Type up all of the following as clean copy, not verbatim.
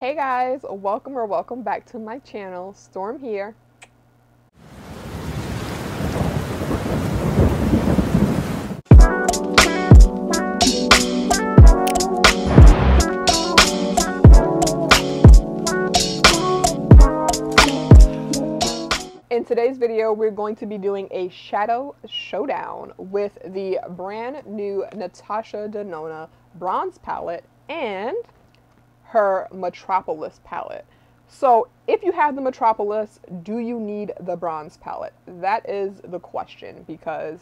Hey guys, welcome back to my channel. Storm here. In today's video, we're going to be doing a shadow showdown with the brand new Natasha Denona bronze palette and her Metropolis palette. So if you have the Metropolis, do you need the bronze palette? That is the question, because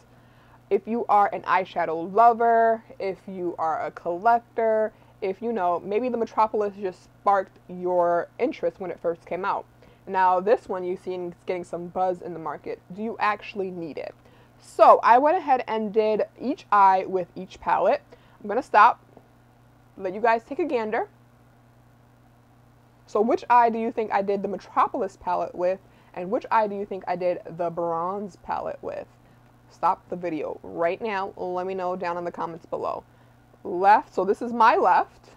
if you are an eyeshadow lover, if you are a collector, if you know, maybe the Metropolis just sparked your interest when it first came out. Now this one you've seen is getting some buzz in the market. Do you actually need it? So I went ahead and did each eye with each palette. I'm gonna stop, let you guys take a gander. So which eye do you think I did the Metropolis palette with, and which eye do you think I did the bronze palette with? Stop the video right now. Let me know down in the comments below. Left, so this is my left,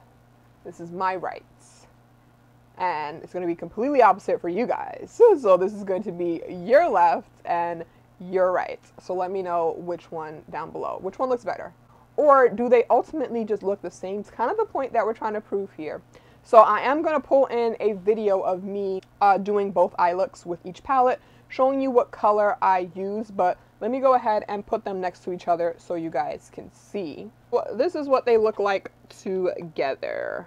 this is my right. And it's going to be completely opposite for you guys. So this is going to be your left and your right. So let me know which one down below. Which one looks better? Or do they ultimately just look the same? It's kind of the point that we're trying to prove here. So I am going to pull in a video of me doing both eye looks with each palette, showing you what color I use, but let me go ahead and put them next to each other so you guys can see. Well, this is what they look like together.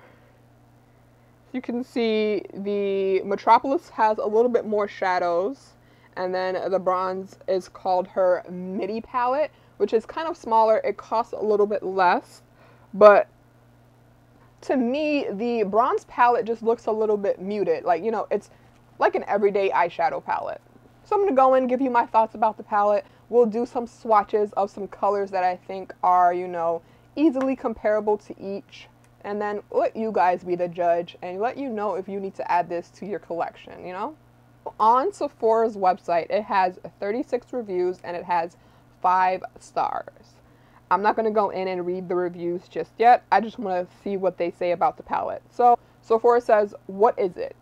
You can see the Metropolis has a little bit more shadows, and then the bronze is called her midi palette, which is kind of smaller. It costs a little bit less, but to me, the bronze palette just looks a little bit muted. Like, you know, it's like an everyday eyeshadow palette. So I'm going to go in and give you my thoughts about the palette. We'll do some swatches of some colors that I think are, you know, easily comparable to each. And then let you guys be the judge and let you know if you need to add this to your collection, you know? On Sephora's website, it has 36 reviews and it has 5 stars. I'm not going to go in and read the reviews just yet. I just want to see what they say about the palette. So Sephora says, what is it?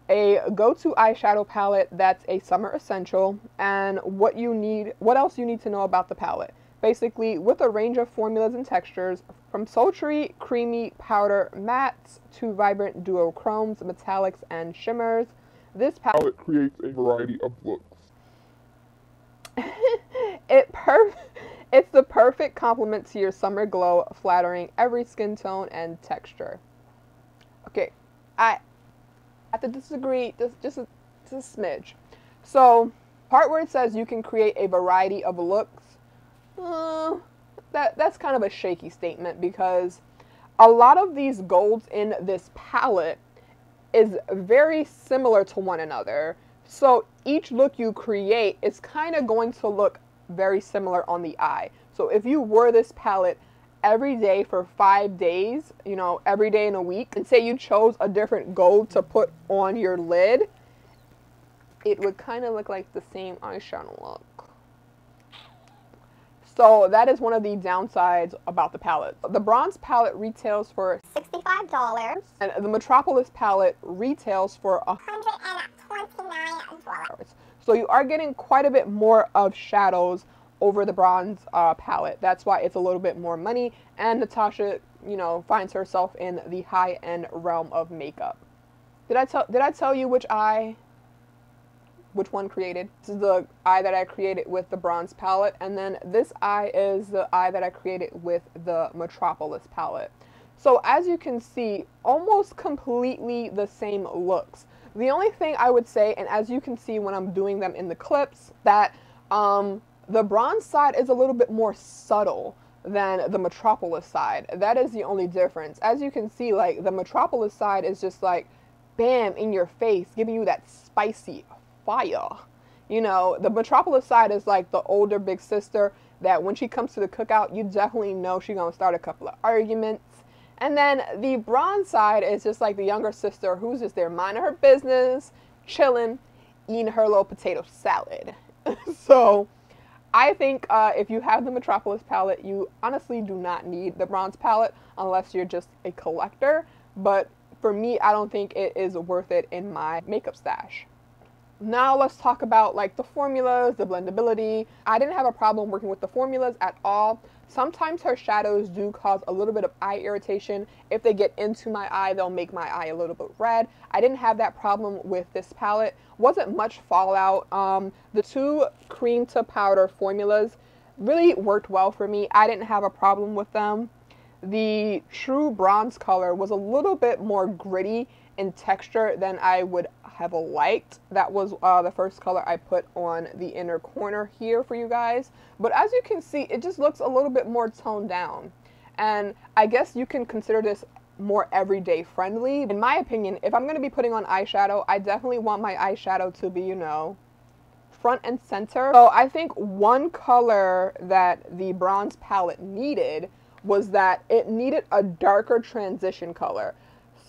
A go-to eyeshadow palette that's a summer essential, and what else you need to know about the palette. Basically, with a range of formulas and textures, from sultry, creamy, powder, mattes, to vibrant duochromes, metallics, and shimmers, this palette creates a variety of looks. It's the perfect complement to your summer glow, flattering every skin tone and texture. Okay, I have to disagree just a smidge. So, part where it says you can create a variety of looks, that's kind of a shaky statement, because a lot of these golds in this palette is very similar to one another. So each look you create is kind of going to look very similar on the eye. So if you wore this palette every day for 5 days, you know, every day in a week, and say you chose a different gold to put on your lid, it would kind of look like the same eyeshadow look. So that is one of the downsides about the palette. The bronze palette retails for $65, and the Metropolis palette retails for $129. So you are getting quite a bit more of shadows over the bronze palette. That's why it's a little bit more money, and Natasha, you know, finds herself in the high-end realm of makeup. Did I tell you which one created? This is the eye that I created with the bronze palette, and then this eye is the eye that I created with the Metropolis palette. So as you can see, almost completely the same looks. The only thing I would say, and as you can see when I'm doing them in the clips, that the bronze side is a little bit more subtle than the Metropolis side. That is the only difference. As you can see, like, the Metropolis side is just like, bam, in your face, giving you that spicy fire. You know, the Metropolis side is like the older big sister that when she comes to the cookout, you definitely know she's gonna start a couple of arguments. And then the bronze side is just like the younger sister who's just there minding her business, chilling, eating her little potato salad. So I think if you have the Metropolis palette, you honestly do not need the bronze palette unless you're just a collector. But for me, I don't think it is worth it in my makeup stash. Now let's talk about like the formulas, the blendability. I didn't have a problem working with the formulas at all. Sometimes her shadows do cause a little bit of eye irritation. If they get into my eye, they'll make my eye a little bit red. I didn't have that problem with this palette. Wasn't much fallout. The two cream to powder formulas really worked well for me. I didn't have a problem with them. The true bronze color was a little bit more gritty in texture than I would have liked. That was the first color I put on the inner corner here for you guys. But as you can see, it just looks a little bit more toned down. And I guess you can consider this more everyday friendly. In my opinion, if I'm going to be putting on eyeshadow, I definitely want my eyeshadow to be, you know, front and center. So I think one color that the bronze palette needed was that it needed a darker transition color.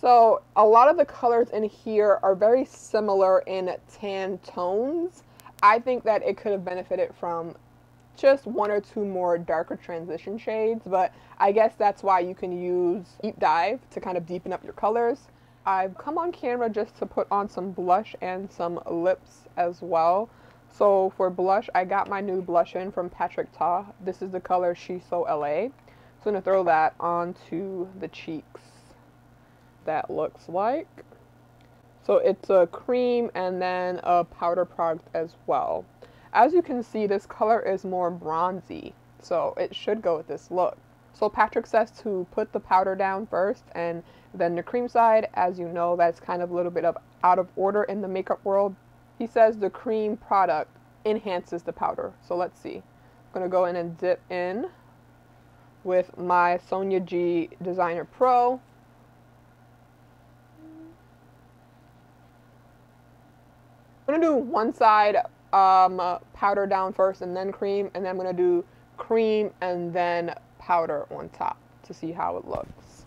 So a lot of the colors in here are very similar in tan tones. I think that it could have benefited from just one or two more darker transition shades, but I guess that's why you can use Deep Dive to kind of deepen up your colors. I've come on camera just to put on some blush and some lips as well. So for blush, I got my new blush in from Patrick Ta. This is the color She's So LA. So I'm going to throw that onto the cheeks. That looks like. So it's a cream and then a powder product as well. As you can see, this color is more bronzy, so it should go with this look. So Patrick says to put the powder down first and then the cream side. As you know, that's kind of a little bit of out of order in the makeup world. He says the cream product enhances the powder. So let's see. I'm going to go in and dip in with my Sonia G Designer Pro. I'm going to do one side powder down first and then cream, and then I'm going to do cream and then powder on top to see how it looks.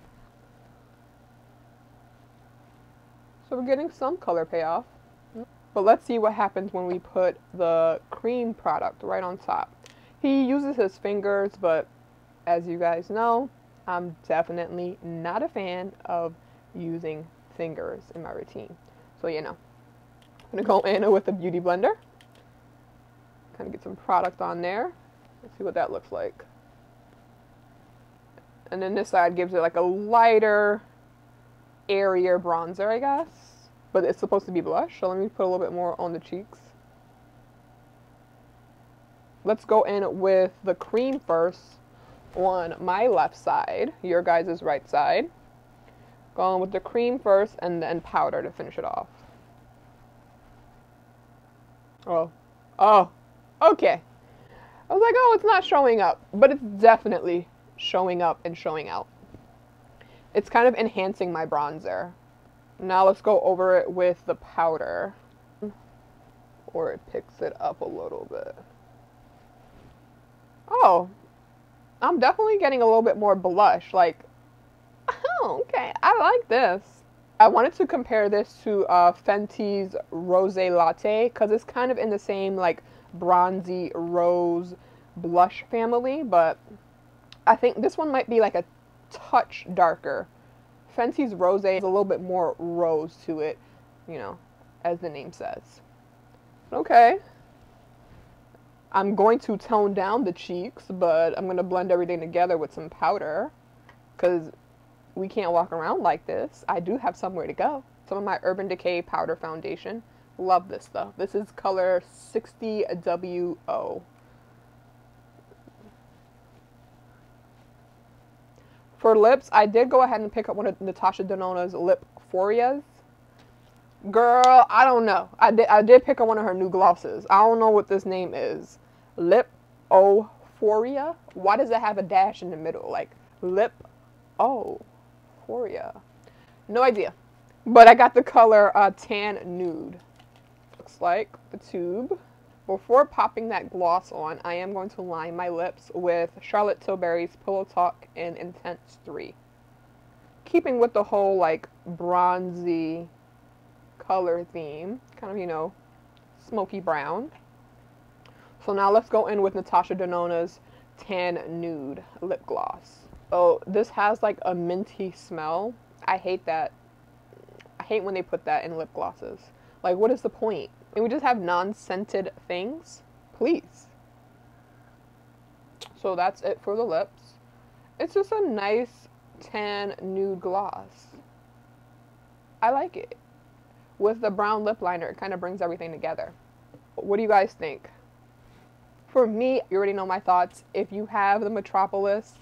So we're getting some color payoff. But let's see what happens when we put the cream product right on top. He uses his fingers, but as you guys know, I'm definitely not a fan of using fingers in my routine. So you know. I'm going to go in with a beauty blender. Kind of get some product on there. Let's see what that looks like. And then this side gives it like a lighter, airier bronzer, I guess. But it's supposed to be blush, so let me put a little bit more on the cheeks. Let's go in with the cream first on my left side, your guys' right side. Go in with the cream first and then powder to finish it off. Oh, okay. I was like, oh, it's not showing up, but it's definitely showing up and showing out. It's kind of enhancing my bronzer. Now let's go over it with the powder, or it picks it up a little bit. Oh, I'm definitely getting a little bit more blush. Like, oh, okay, I like this. I wanted to compare this to Fenty's Rosé Latte because it's kind of in the same like bronzy rose blush family, but I think this one might be like a touch darker. Fenty's Rosé is a little bit more rose to it, you know, as the name says. Okay. I'm going to tone down the cheeks, but I'm going to blend everything together with some powder because we can't walk around like this. I do have somewhere to go. Some of my Urban Decay powder foundation. Love this stuff. This is color 60WO. For lips, I did go ahead and pick up one of Natasha Denona's lip Forias. Girl, I don't know. I did pick up one of her new glosses. I don't know what this name is. Lip Euphoria? Why does it have a dash in the middle? Like, lip Euphoria. No idea. But I got the color Tan Nude. Looks like the tube. Before popping that gloss on, I am going to line my lips with Charlotte Tilbury's Pillow Talk in Intense 3. Keeping with the whole, like, bronzy color theme. Kind of, you know, smoky brown. So now let's go in with Natasha Denona's Tan Nude Lip Gloss. Oh, this has, like, a minty smell. I hate that hate when they put that in lip glosses. Like, what is the point? Can we just have non-scented things? Please. So that's it for the lips. It's just a nice tan nude gloss. I like it. With the brown lip liner, it kind of brings everything together. What do you guys think? For me, you already know my thoughts. If you have the Metropolis,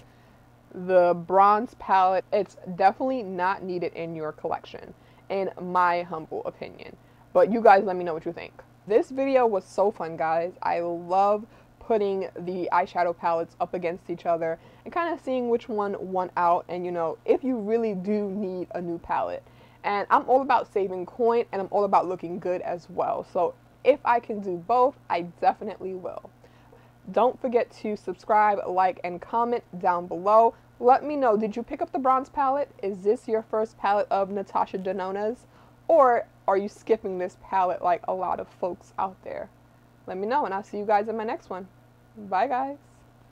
the bronze palette, it's definitely not needed in your collection, in my humble opinion. But you guys let me know what you think. This video was so fun, guys. I love putting the eyeshadow palettes up against each other and kind of seeing which one won out, and you know, if you really do need a new palette. And I'm all about saving coin, and I'm all about looking good as well. So if I can do both, I definitely will. Don't forget to subscribe, like, and comment down below. Let me know, did you pick up the bronze palette? Is this your first palette of Natasha Denona's? Or are you skipping this palette like a lot of folks out there? Let me know, and I'll see you guys in my next one. Bye, guys.